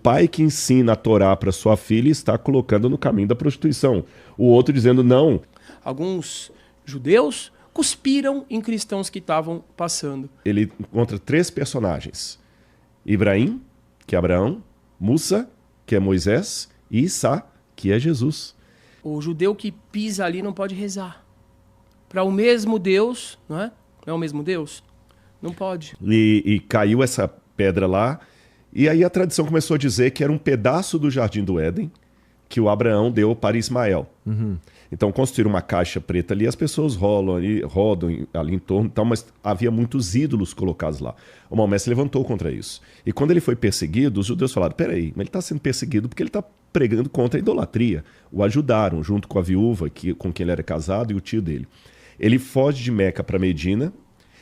Pai que ensina a Torá para sua filha está colocando no caminho da prostituição. O outro dizendo não. Alguns judeus cuspiram em cristãos que estavam passando. Ele encontra 3 personagens. Ibrahim, que é Abraão, Musa, que é Moisés, e Issa, que é Jesus. O judeu que pisa ali não pode rezar. Para o mesmo Deus, não é? Não é o mesmo Deus? Não pode. E caiu essa pedra lá, e aí a tradição começou a dizer que era um pedaço do Jardim do Éden que o Abraão deu para Ismael. Então construíram uma caixa preta ali, as pessoas rodam ali em torno, então, mas havia muitos ídolos colocados lá. O Maomé se levantou contra isso. E quando ele foi perseguido, os judeus falaram, peraí, mas ele está sendo perseguido porque ele está pregando contra a idolatria. O ajudaram, junto com a viúva com quem ele era casado e o tio dele. Ele foge de Meca para Medina,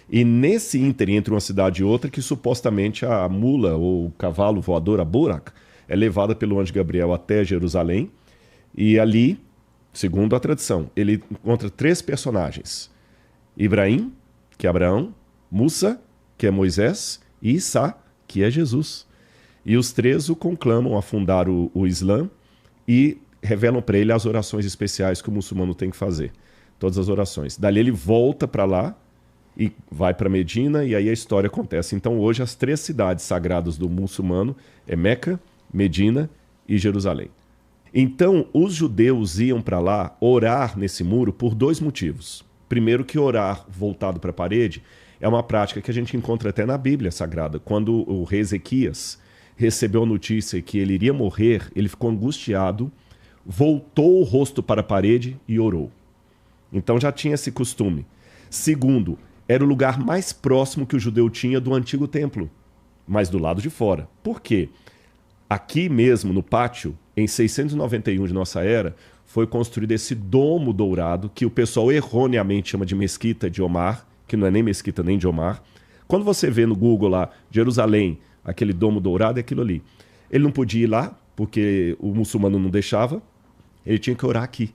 e nesse ínterim entre uma cidade e outra, que supostamente a mula ou o cavalo voador, a Burak, é levada pelo anjo Gabriel até Jerusalém, e ali, segundo a tradição, ele encontra 3 personagens. Ibrahim, que é Abraão, Musa, que é Moisés, e Issa, que é Jesus. E os 3 o conclamam a fundar o Islã e revelam para ele as orações especiais que o muçulmano tem que fazer. Todas as orações. Dali ele volta para lá e vai para Medina, e aí a história acontece. Então hoje as 3 cidades sagradas do muçulmano é Meca, Medina e Jerusalém. Então os judeus iam para lá orar nesse muro por 2 motivos. Primeiro, que orar voltado para a parede é uma prática que a gente encontra até na Bíblia Sagrada. Quando o rei Ezequias recebeu a notícia que ele iria morrer, ele ficou angustiado, voltou o rosto para a parede e orou. Então já tinha esse costume. Segundo, era o lugar mais próximo que o judeu tinha do antigo templo, mas do lado de fora. Por quê? Aqui mesmo, no pátio, em 691 de nossa era, foi construído esse domo dourado, que o pessoal erroneamente chama de Mesquita de Omar, que não é nem Mesquita nem de Omar. Quando você vê no Google lá, Jerusalém, aquele domo dourado, é aquilo ali. Ele não podia ir lá, porque o muçulmano não deixava, ele tinha que orar aqui.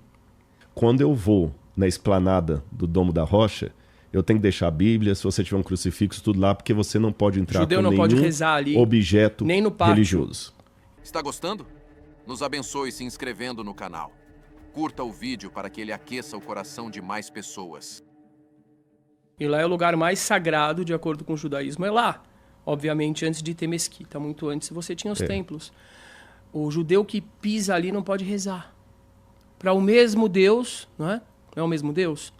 Quando eu vou na esplanada do Domo da Rocha, eu tenho que deixar a Bíblia, se você tiver um crucifixo, tudo lá, porque você não pode entrar Judeu com não nenhum pode rezar ali, objeto nem no pátio. religioso. Está gostando? Nos abençoe se inscrevendo no canal. Curta o vídeo para que ele aqueça o coração de mais pessoas. E lá é o lugar mais sagrado, de acordo com o judaísmo, é lá. Obviamente, antes de ter mesquita, muito antes você tinha os templos. O judeu que pisa ali não pode rezar. Para o mesmo Deus, não é? Não é o mesmo Deus?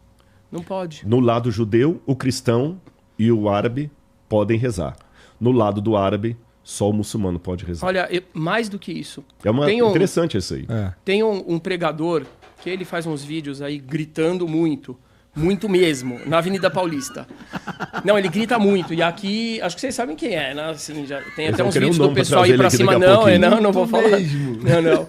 Não pode. No lado judeu, o cristão e o árabe podem rezar. No lado do árabe, só o muçulmano pode rezar. Olha, mais do que isso. É interessante isso aí. Tem um pregador que ele faz uns vídeos aí gritando muito. Muito mesmo, na Avenida Paulista. Não, ele grita muito. E aqui, acho que vocês sabem quem é, né? Assim, já tem até uns vídeos do pessoal ir pra cima. Não vou falar. Não.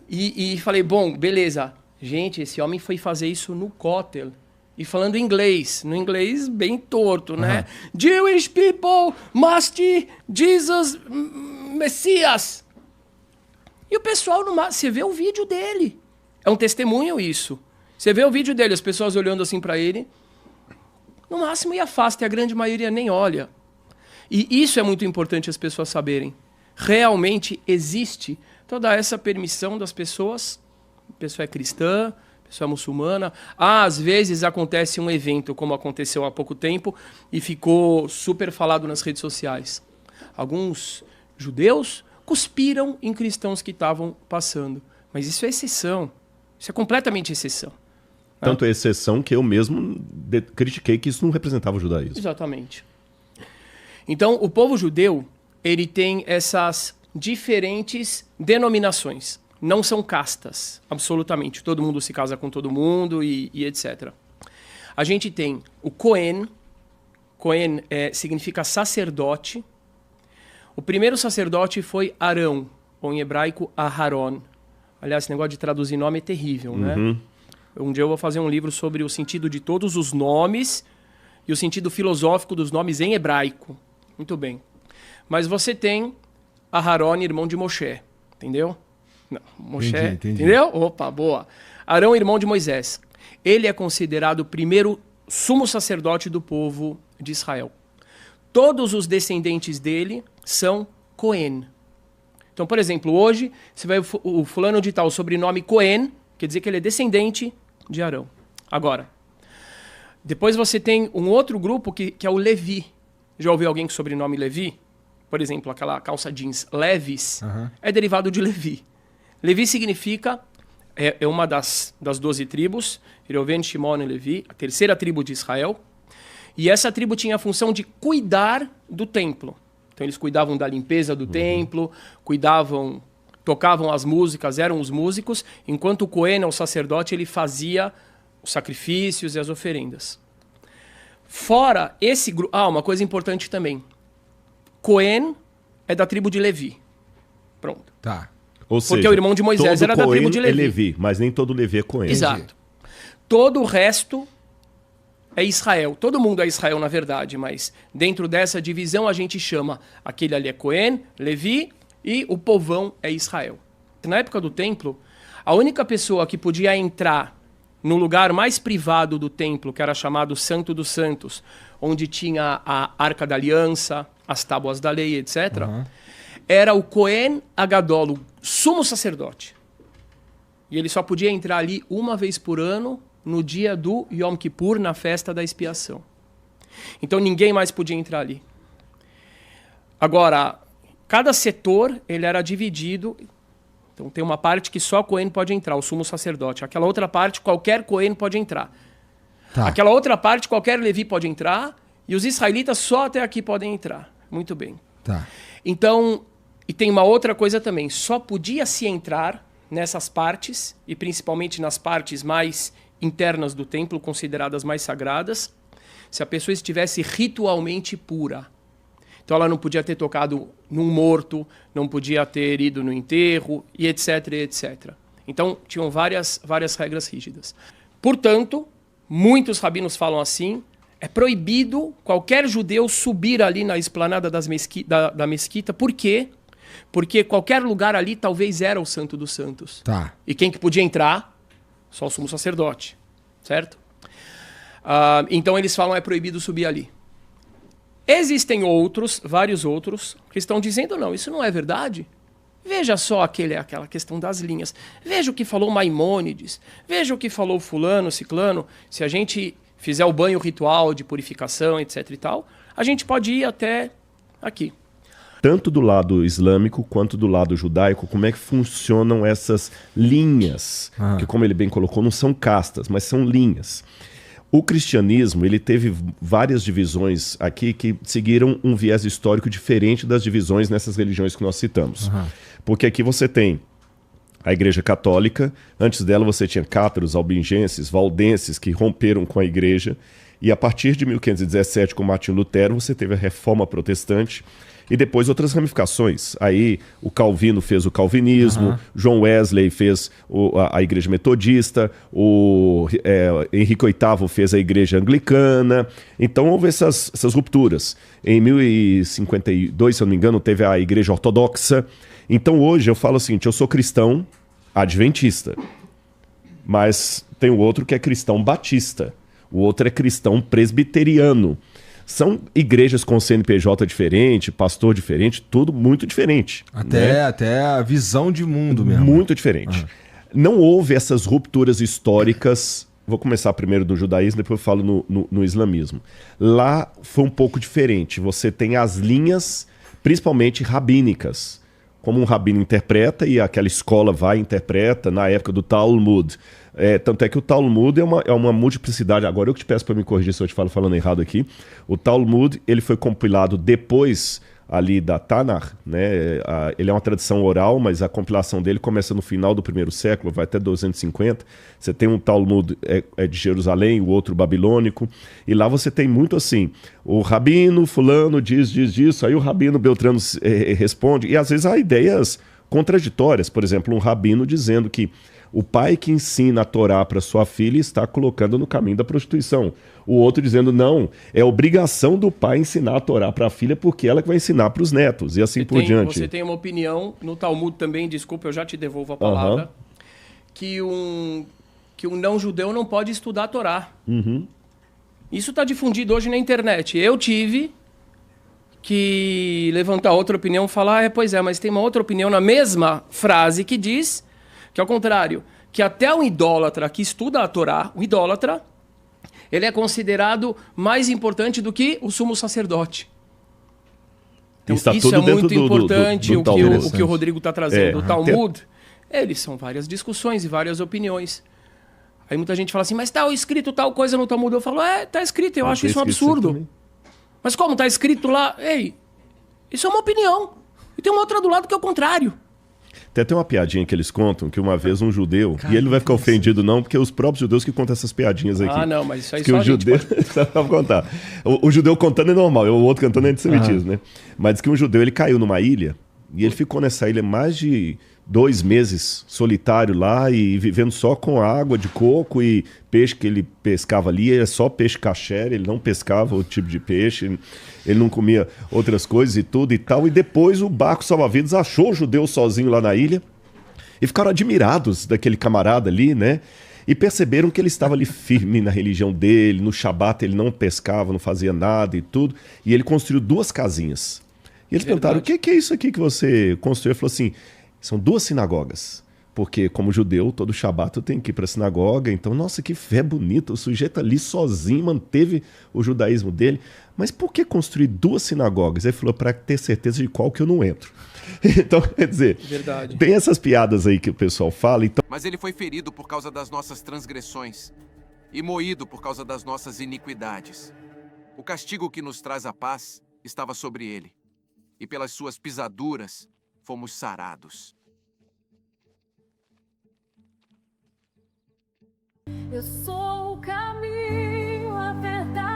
E falei, bom, beleza. Gente, esse homem foi fazer isso no Kotel. E falando inglês. No inglês bem torto, né? Jewish people must Jesus Messias. E o pessoal, você vê o vídeo dele. É um testemunho isso. Você vê o vídeo dele, as pessoas olhando assim para ele, no máximo e afasta, e a grande maioria nem olha. E isso é muito importante as pessoas saberem. Realmente existe toda essa permissão das pessoas, a pessoa é cristã, a pessoa é muçulmana. Às vezes acontece um evento, como aconteceu há pouco tempo, e ficou super falado nas redes sociais. Alguns judeus cuspiram em cristãos que estavam passando. Mas isso é exceção. Isso é completamente exceção. Tanto é exceção que eu mesmo critiquei que isso não representava o judaísmo. Exatamente. Então, o povo judeu, ele tem essas diferentes denominações. Não são castas, absolutamente. Todo mundo se casa com todo mundo e etc. A gente tem o Cohen. Cohen significa sacerdote. O primeiro sacerdote foi Arão, ou em hebraico, Aharon. Aliás, esse negócio de traduzir nome é terrível, né? Um dia eu vou fazer um livro sobre o sentido de todos os nomes e o sentido filosófico dos nomes em hebraico. Muito bem. Mas você tem Aharon, irmão de Moshe. Entendeu? Não, Moshe, entendi. entendeu? Opa, boa. Arão, irmão de Moisés. Ele é considerado o primeiro sumo sacerdote do povo de Israel. Todos os descendentes dele são Cohen. Então, por exemplo, hoje, você vai o fulano de tal, o sobrenome Cohen, quer dizer que ele é descendente de Arão. Agora, depois você tem um outro grupo que é o Levi. Já ouviu alguém com sobrenome Levi? Por exemplo, aquela calça jeans Levis, é derivado de Levi. Levi significa, é uma das 12 tribos, Reuven, Shimon e Levi, a terceira tribo de Israel. E essa tribo tinha a função de cuidar do templo. Então eles cuidavam da limpeza do templo, tocavam as músicas, eram os músicos, enquanto o Cohen, o sacerdote, ele fazia os sacrifícios e as oferendas. Fora esse grupo... uma coisa importante também. Cohen é da tribo de Levi. Pronto. Tá. Ou Porque seja, o irmão de Moisés era da tribo de Levi. É Levi, mas nem todo Levi é Cohen. Exato. Todo o resto é Israel. Todo mundo é Israel, na verdade, mas dentro dessa divisão a gente chama aquele ali é Cohen, Levi e o povão é Israel. Na época do templo, a única pessoa que podia entrar no lugar mais privado do templo, que era chamado Santo dos Santos, onde tinha a Arca da Aliança, as tábuas da lei, etc., era o Cohen Agadol, o sumo sacerdote. E ele só podia entrar ali uma vez por ano, no dia do Yom Kippur, na festa da expiação. Então ninguém mais podia entrar ali. Agora, cada setor ele era dividido. Então tem uma parte que só Cohen pode entrar, o sumo sacerdote. Aquela outra parte, qualquer Cohen pode entrar. Tá. Aquela outra parte, qualquer Levi pode entrar. E os israelitas só até aqui podem entrar. Muito bem. Tá. Então, e tem uma outra coisa também. Só podia se entrar nessas partes, e principalmente nas partes mais internas do templo, consideradas mais sagradas, se a pessoa estivesse ritualmente pura. Então ela não podia ter tocado num morto, não podia ter ido no enterro, e etc, etc. Então tinham várias regras rígidas. Portanto, muitos rabinos falam assim, é proibido qualquer judeu subir ali na esplanada da mesquita. Por quê? Porque qualquer lugar ali talvez era o Santo dos Santos. Tá. E quem que podia entrar? Só o sumo sacerdote, certo? Então eles falam é proibido subir ali. Existem vários outros, que estão dizendo não, isso não é verdade. Veja só aquela questão das linhas. Veja o que falou Maimônides. Veja o que falou fulano, ciclano. Se a gente fizer o banho ritual de purificação, etc e tal, a gente pode ir até aqui. Tanto do lado islâmico quanto do lado judaico, como é que funcionam essas linhas? Que, como ele bem colocou, não são castas, mas são linhas. O cristianismo, ele teve várias divisões aqui que seguiram um viés histórico diferente das divisões nessas religiões que nós citamos. Porque aqui você tem a Igreja Católica, antes dela você tinha cátaros, albingenses, valdenses que romperam com a Igreja, e a partir de 1517, com Martinho Lutero, você teve a Reforma Protestante, e depois outras ramificações. Aí o Calvino fez o calvinismo, John Wesley fez a Igreja Metodista, o Henrique VIII fez a Igreja Anglicana. Então houve essas rupturas. Em 1052, se eu não me engano, teve a Igreja Ortodoxa. Então hoje eu falo o seguinte, eu sou cristão adventista, mas tem o outro que é cristão batista, o outro é cristão presbiteriano. São igrejas com CNPJ diferente, pastor diferente, tudo muito diferente. Até a visão de mundo mesmo. Muito diferente. Não houve essas rupturas históricas. Vou começar primeiro do judaísmo, depois eu falo no islamismo. Lá foi um pouco diferente. Você tem as linhas, principalmente rabínicas. Como um rabino interpreta e aquela escola vai e interpreta na época do Talmud. Tanto é que o Talmud é uma multiplicidade. Agora eu que te peço para me corrigir se eu te falando errado aqui. O Talmud ele foi compilado depois ali da Tanakh, né? Ele é uma tradição oral, mas a compilação dele começa no final do primeiro século, vai até 250. Você tem um Talmud de Jerusalém, o outro babilônico, e lá você tem muito assim, o rabino fulano diz isso, aí o rabino Beltrano responde, e às vezes há ideias contraditórias, por exemplo, um rabino dizendo que o pai que ensina a Torá para sua filha está colocando no caminho da prostituição. O outro dizendo, não, é obrigação do pai ensinar a Torá para a filha porque ela que vai ensinar para os netos, e assim por diante. Você tem uma opinião, no Talmud também, desculpa, eu já te devolvo a palavra, que um não-judeu não pode estudar a Torá. Isso está difundido hoje na internet. Eu tive que levanta outra opinião e fala, pois é, mas tem uma outra opinião na mesma frase que diz que, ao contrário, que até um idólatra que estuda a Torá, o idólatra, ele é considerado mais importante do que o sumo sacerdote. Então, isso é muito importante, o que o Rodrigo está trazendo. O Talmud, eles são várias discussões e várias opiniões. Aí muita gente fala assim, mas está escrito tal coisa no Talmud. Eu falo, está escrito, eu acho isso um absurdo. Mas como está escrito lá? Ei, isso é uma opinião. E tem uma outra do lado que é o contrário. Tem até uma piadinha que eles contam, que uma vez um judeu, e ele não vai ficar ofendido não, porque é os próprios judeus que contam essas piadinhas aqui. Ah, não, mas isso aí que só o judeu... Vou contar. O judeu contando é normal, o outro cantando é antissemitismo, né? Mas diz que um judeu, ele caiu numa ilha, e ele ficou nessa ilha mais de 2 meses, solitário lá, e vivendo só com água de coco e peixe que ele pescava ali, era só peixe kasher, ele não pescava outro tipo de peixe, ele não comia outras coisas e tudo e tal. E depois o barco salva-vidas achou o judeu sozinho lá na ilha e ficaram admirados daquele camarada ali, né? E perceberam que ele estava ali firme na religião dele, no Shabat ele não pescava, não fazia nada e tudo. E ele construiu 2 casinhas. E eles perguntaram, o que é isso aqui que você construiu? Ele falou assim, são 2 sinagogas. Porque, como judeu, todo Shabat eu tenho que ir para a sinagoga. Então, nossa, que fé bonita. O sujeito ali sozinho manteve o judaísmo dele. Mas por que construir 2 sinagogas? Ele falou, para ter certeza de qual que eu não entro. Então, quer dizer, tem essas piadas aí que o pessoal fala. Então... Mas ele foi ferido por causa das nossas transgressões e moído por causa das nossas iniquidades. O castigo que nos traz a paz estava sobre ele. E pelas suas pisaduras fomos sarados. Eu sou o caminho, a verdade.